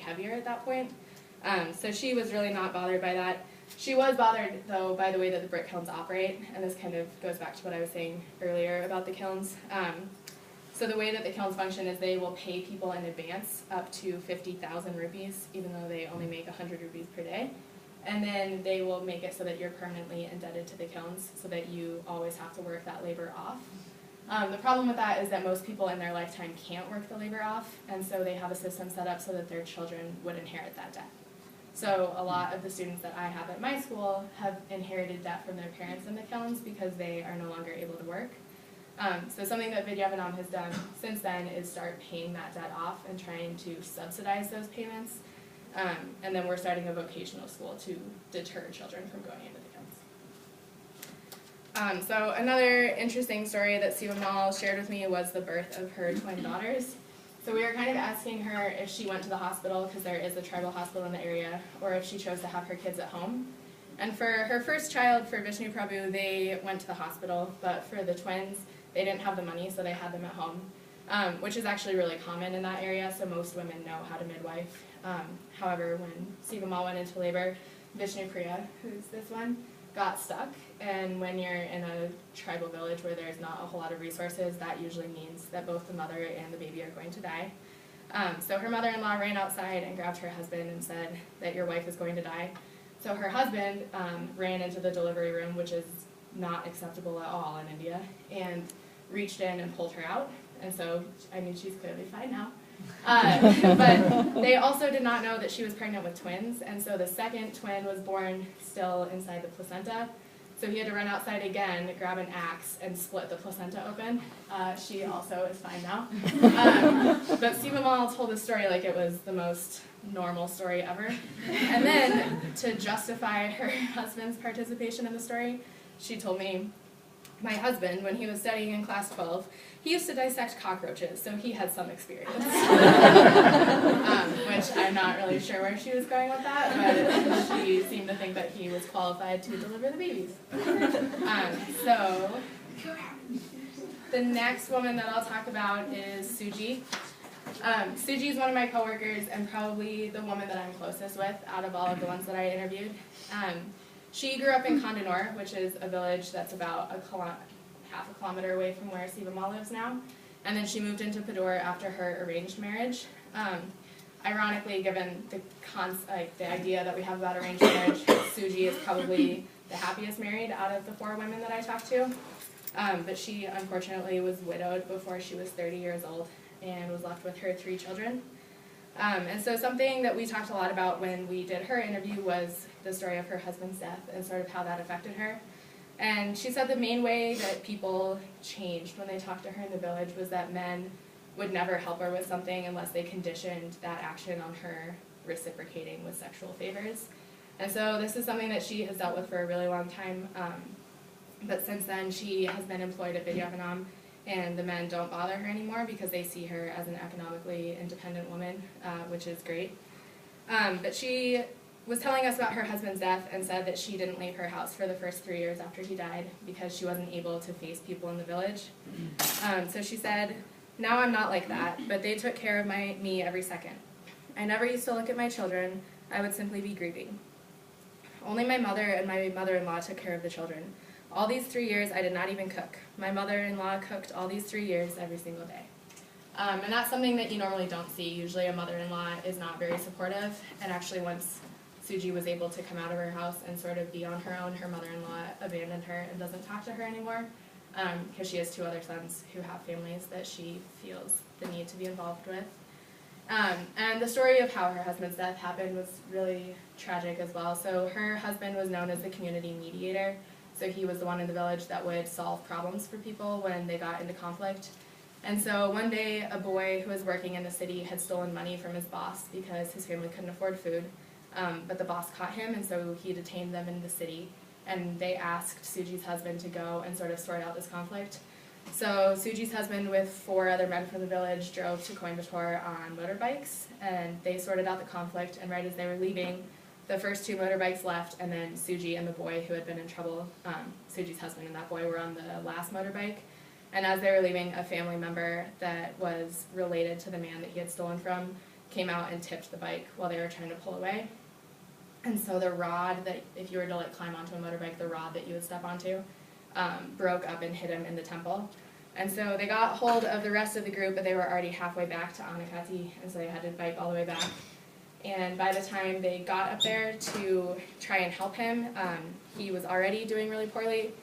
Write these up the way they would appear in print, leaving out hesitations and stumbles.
heavier at that point. So she was really not bothered by that. She was bothered, though, by the way that the brick kilns operate, and this kind of goes back to what I was saying earlier about the kilns. So the way that the kilns function is they will pay people in advance up to 50,000 rupees, even though they only make 100 rupees per day. And then they will make it so that you're permanently indebted to the kilns, so that you always have to work that labor off. The problem with that is that most people in their lifetime can't work the labor off, and so they have a system set up so that their children would inherit that debt. So a lot of the students that I have at my school have inherited debt from their parents in the kilns because they are no longer able to work. So something that Vidya Vanam has done since then is start paying that debt off and trying to subsidize those payments. And then we're starting a vocational school to deter children from going into the kilns. So another interesting story that Siva Mal shared with me was the birth of her twin daughters. So we were kind of asking her if she went to the hospital, because there is a tribal hospital in the area, or if she chose to have her kids at home. And for her first child, for Vishnu Prabhu, they went to the hospital, but for the twins, they didn't have the money, so they had them at home, which is actually really common in that area, so most women know how to midwife. However, when Siva Mal went into labor, Vishnu Priya, who's this one, got stuck, and when you're in a tribal village where there's not a whole lot of resources, that usually means that both the mother and the baby are going to die. So her mother-in-law ran outside and grabbed her husband and said that your wife is going to die. So her husband ran into the delivery room, which is not acceptable at all in India, and reached in and pulled her out. And so, I mean, she's clearly fine now. But they also did not know that she was pregnant with twins, and so the second twin was born still inside the placenta. So he had to run outside again, grab an axe, and split the placenta open. She also is fine now. But Siva Mal told the story like it was the most normal story ever. And then, to justify her husband's participation in the story, she told me, my husband, when he was studying in class 12, he used to dissect cockroaches, so he had some experience. Which I'm not really sure where she was going with that, but she seemed to think that he was qualified to deliver the babies. So the next woman that I'll talk about is Suji. Suji is one of my coworkers and probably the woman that I'm closest with out of all of the ones that I interviewed. She grew up in Kandanur, which is a village that's about half a kilometer away from where Siva Mal lives now. And then she moved into Padur after her arranged marriage. Ironically, given the idea that we have about arranged marriage, Suji is probably the happiest married out of the 4 women that I talked to. But she, unfortunately, was widowed before she was 30 years old and was left with her 3 children. And so something that we talked a lot about when we did her interview was the story of her husband's death and sort of how that affected her. And she said the main way that people changed when they talked to her in the village was that men would never help her with something unless they conditioned that action on her reciprocating with sexual favors. And so this is something that she has dealt with for a really long time. But since then, she has been employed at Vidya Vanam, and the men don't bother her anymore because they see her as an economically independent woman, which is great. But she was telling us about her husband's death and said that she didn't leave her house for the first 3 years after he died because she wasn't able to face people in the village. So she said, now I'm not like that, but they took care of me every second. I never used to look at my children. I would simply be grieving. Only my mother and my mother-in-law took care of the children. All these 3 years, I did not even cook. My mother-in-law cooked all these 3 years every single day. And that's something that you normally don't see. Usually a mother-in-law is not very supportive, and actually once Suji was able to come out of her house and sort of be on her own, her mother-in-law abandoned her and doesn't talk to her anymore because she has 2 other sons who have families that she feels the need to be involved with. And the story of how her husband's death happened was really tragic as well. So her husband was known as the community mediator. So he was the one in the village that would solve problems for people when they got into conflict. And so one day, a boy who was working in the city had stolen money from his boss because his family couldn't afford food. But the boss caught him, and so he detained them in the city. And they asked Suji's husband to go and sort of sort out this conflict. So Suji's husband, with 4 other men from the village, drove to Coimbatore on motorbikes, and they sorted out the conflict. And right as they were leaving, the first 2 motorbikes left, and then Suji and the boy who had been in trouble, Suji's husband and that boy, were on the last motorbike. And as they were leaving, a family member that was related to the man that he had stolen from came out and tipped the bike while they were trying to pull away. And so the rod that, if you were to like climb onto a motorbike, the rod that you would step onto broke up and hit him in the temple. And so they got hold of the rest of the group, but they were already halfway back to Anakati, and so they had to bike all the way back. And by the time they got up there to try and help him, he was already doing really poorly.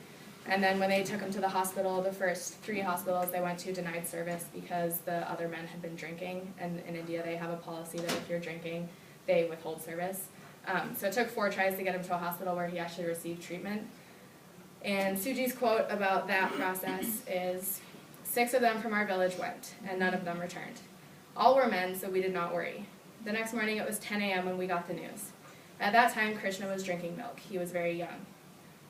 And then when they took him to the hospital, the first 3 hospitals they went to denied service because the other men had been drinking. And in India, they have a policy that if you're drinking, they withhold service. So it took 4 tries to get him to a hospital where he actually received treatment. And Suji's quote about that process is, 6 of them from our village went, and none of them returned. All were men, so we did not worry. The next morning it was 10 a.m. when we got the news. At that time, Krishna was drinking milk. He was very young.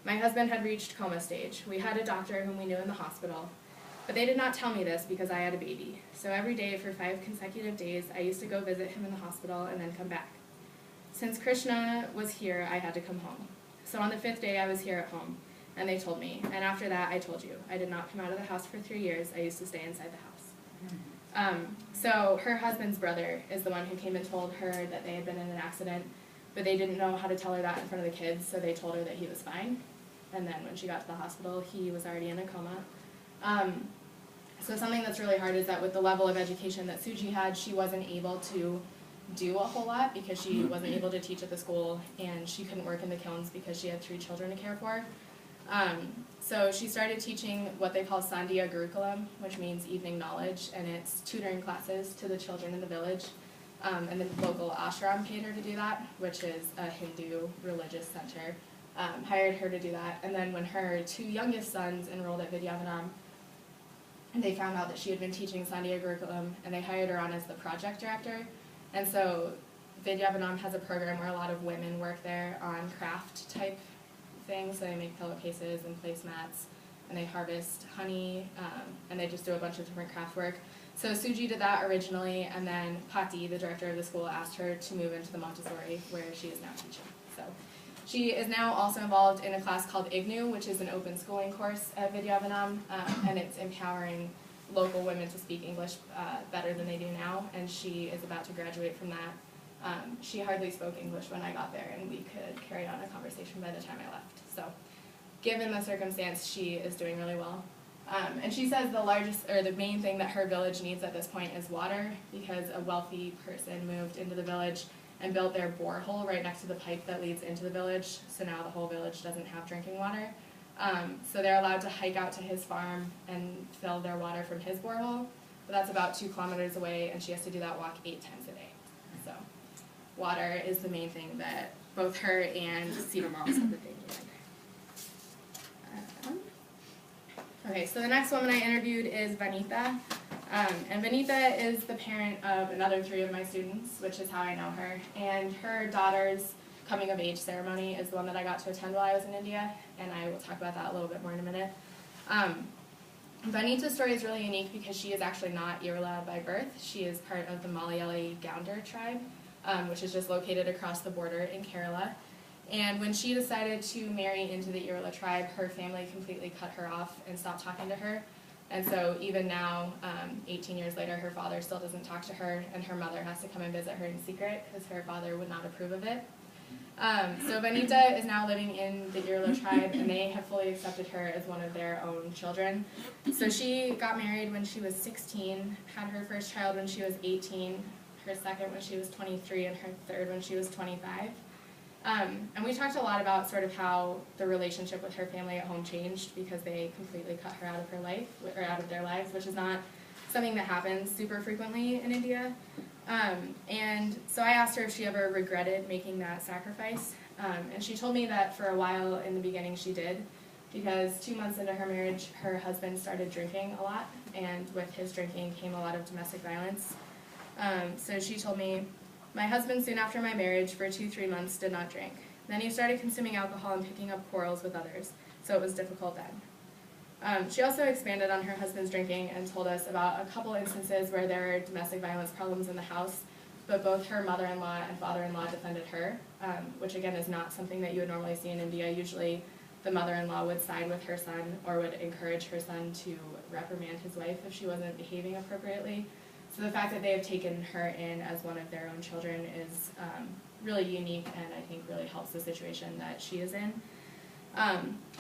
My husband had reached coma stage. We had a doctor whom we knew in the hospital. But they did not tell me this because I had a baby. So every day for 5 consecutive days, I used to go visit him in the hospital and then come back. Since Krishna was here, I had to come home. So on the 5th day, I was here at home. And they told me, and after that, I told you. I did not come out of the house for 3 years. I used to stay inside the house. So her husband's brother is the one who came and told her that they had been in an accident, but they didn't know how to tell her that in front of the kids, so they told her that he was fine. And then when she got to the hospital, he was already in a coma. So something that's really hard is that with the level of education that Suji had, she wasn't able to do a whole lot because she wasn't able to teach at the school, and she couldn't work in the kilns because she had 3 children to care for. So she started teaching what they call Sandhya Gurukulam, which means evening knowledge, and it's tutoring classes to the children in the village. And the local ashram paid her to do that, which is a Hindu religious center, hired her to do that. And then when her 2 youngest sons enrolled at Vidya, Vanam, they found out that she had been teaching Sandhya Gurukulam, and they hired her on as the project director. And so Vidya Vanam has a program where a lot of women work there on craft type things. So they make pillowcases and placemats, and they harvest honey, and they just do a bunch of different craft work. So Suji did that originally, and then Pati, the director of the school, asked her to move into the Montessori, where she is now teaching. So she is now also involved in a class called IGNU, which is an open schooling course at Vidya Vanam, and it's empowering local women to speak English better than they do now, and she is about to graduate from that. She hardly spoke English when I got there, and we could carry on a conversation by the time I left. So given the circumstance, she is doing really well. And she says the main thing that her village needs at this point is water, because a wealthy person moved into the village and built their borehole right next to the pipe that leads into the village, so now the whole village doesn't have drinking water. So they're allowed to hike out to his farm and fill their water from his borehole, but that's about 2 kilometers away, and she has to do that walk 8 times a day. So water is the main thing that both her and Cedar Moms have been doing. Okay, so the next woman I interviewed is Vanita, and Vanita is the parent of another 3 of my students, which is how I know her, and her daughter's coming of age ceremony is the one that I got to attend while I was in India, and I will talk about that a little bit more in a minute. Vanita's story is really unique because she is actually not Irula by birth. She is part of the Malayali Gounder tribe, which is just located across the border in Kerala. And when she decided to marry into the Irula tribe, her family completely cut her off and stopped talking to her. And so even now, 18 years later, her father still doesn't talk to her, and her mother has to come and visit her in secret because her father would not approve of it. So Vanita is now living in the Irula tribe, and they have fully accepted her as one of their own children. So she got married when she was 16, had her first child when she was 18, her second when she was 23, and her third when she was 25. And we talked a lot about sort of how the relationship with her family at home changed because they completely cut her out of her life, or out of their lives, which is not something that happens super frequently in India. And so I asked her if she ever regretted making that sacrifice, and she told me that for a while in the beginning she did, because 2 months into her marriage, her husband started drinking a lot, and with his drinking came a lot of domestic violence. So she told me, "My husband, soon after my marriage, for 2-3 months, did not drink. Then he started consuming alcohol and picking up quarrels with others, so it was difficult then." She also expanded on her husband's drinking and told us about a couple instances where there were domestic violence problems in the house, but both her mother-in-law and father-in-law defended her, which again is not something that you would normally see in India. Usually the mother-in-law would side with her son or would encourage her son to reprimand his wife if she wasn't behaving appropriately. So the fact that they have taken her in as one of their own children is really unique, and I think really helps the situation that she is in.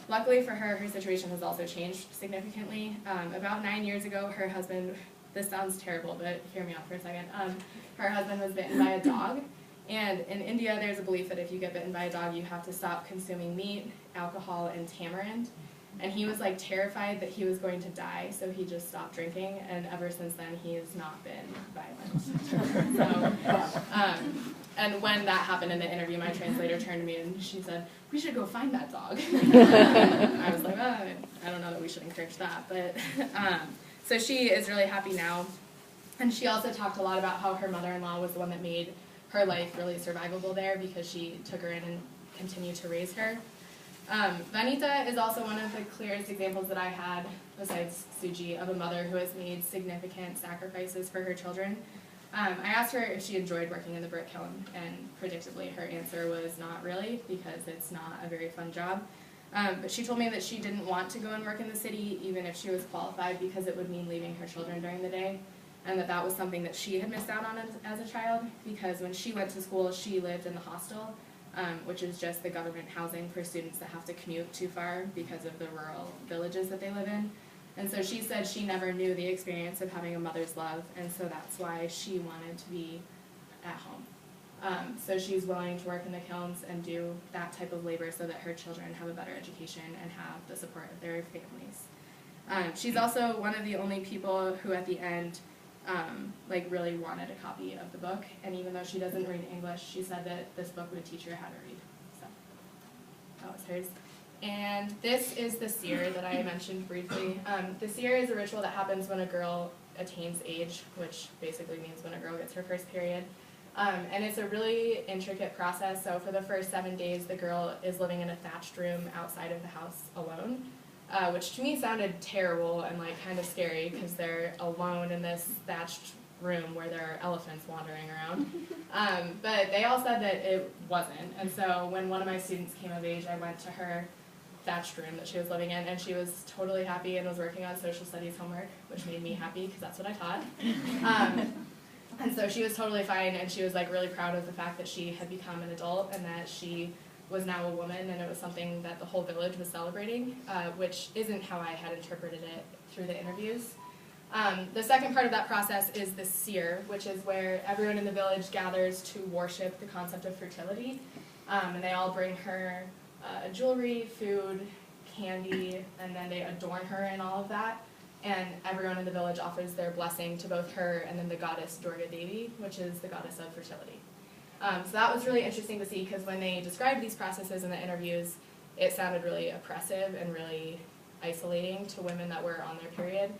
Luckily for her, her situation has also changed significantly. About 9 years ago, her husband, this sounds terrible, but hear me out for a second, her husband was bitten by a dog. And in India, there's a belief that if you get bitten by a dog, you have to stop consuming meat, alcohol, and tamarind. And he was like terrified that he was going to die, so he just stopped drinking, and ever since then he has not been violent. So, and when that happened in the interview, my translator turned to me and she said, "We should go find that dog." I was like, oh, I don't know that we should encourage that, but so she is really happy now. And she also talked a lot about how her mother-in-law was the one that made her life really survivable there, because she took her in and continued to raise her. Vanita is also one of the clearest examples that I had, besides Suji, of a mother who has made significant sacrifices for her children. I asked her if she enjoyed working in the brick kiln, and predictably her answer was not really, because it's not a very fun job. But she told me that she didn't want to go and work in the city, even if she was qualified, because it would mean leaving her children during the day, and that was something that she had missed out on as a child, because when she went to school, she lived in the hostel, which is just the government housing for students that have to commute too far because of the rural villages that they live in. And so she said she never knew the experience of having a mother's love, and so that's why she wanted to be at home. So she's willing to work in the kilns and do that type of labor so that her children have a better education and have the support of their families. She's also one of the only people who at the end really wanted a copy of the book, and even though she doesn't read English, she said that this book would teach her how to read. So that was hers. And this is the seer that I mentioned briefly. The seer is a ritual that happens when a girl attains age, which basically means when a girl gets her first period. And it's a really intricate process. So for the first 7 days, the girl is living in a thatched room outside of the house alone, which to me sounded terrible and kind of scary, because they're alone in this thatched room where there are elephants wandering around. But they all said that it wasn't. And so when one of my students came of age, I went to her thatched room that she was living in, and she was totally happy and was working on social studies homework, which made me happy because that's what I taught. And so she was totally fine, and she was really proud of the fact that she had become an adult and that she was now a woman, and it was something that the whole village was celebrating, which isn't how I had interpreted it through the interviews. The second part of that process is the seer, which is where everyone in the village gathers to worship the concept of fertility, and they all bring her jewelry, food, candy, and then they adorn her in all of that. And everyone in the village offers their blessing to both her and then the goddess Durga Devi, which is the goddess of fertility. So that was really interesting to see, because when they described these processes in the interviews, it sounded really oppressive and really isolating to women that were on their period.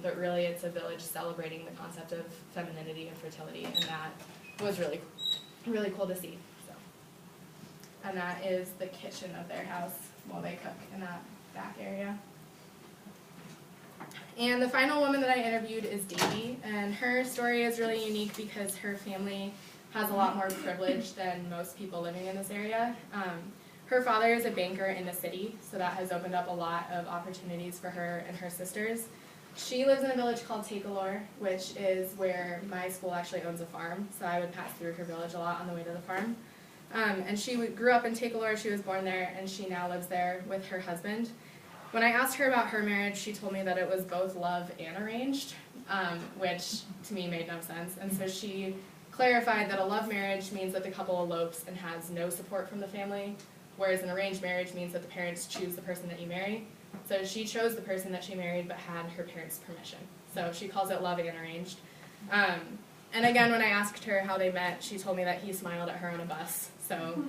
But really it's a village celebrating the concept of femininity and fertility, and that was really, really cool to see. And that is the kitchen of their house while they cook in that back area. And the final woman that I interviewed is Devi, and her story is really unique because her family has a lot more privilege than most people living in this area. Her father is a banker in the city, so that has opened up a lot of opportunities for her and her sisters. She lives in a village called Tekalor, which is where my school actually owns a farm, so I would pass through her village a lot on the way to the farm. And she grew up in Tekalor, she was born there, and she now lives there with her husband. When I asked her about her marriage, she told me that it was both love and arranged, which to me made no sense. And so she clarified that a love marriage means that the couple elopes and has no support from the family, whereas an arranged marriage means that the parents choose the person that you marry. So she chose the person that she married but had her parents' permission. So she calls it love and arranged. And again, when I asked her how they met, she told me that he smiled at her on a bus. So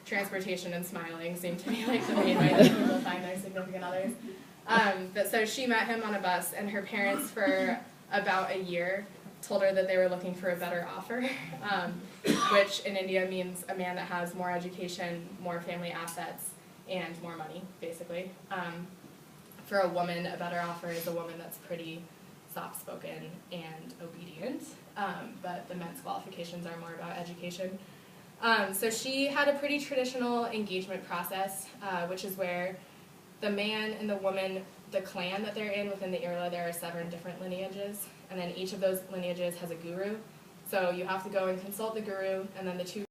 transportation and smiling seem to be the main way that people find their significant others. But so she met him on a bus, and her parents for about a year told her that they were looking for a better offer, which in India means a man that has more education, more family assets, and more money, basically. For a woman, a better offer is a woman that's pretty soft-spoken and obedient, but the men's qualifications are more about education. So she had a pretty traditional engagement process, which is where the man and the woman, the clan that they're in within the Irula, there are 7 different lineages, and then each of those lineages has a guru. So you have to go and consult the guru, and then the two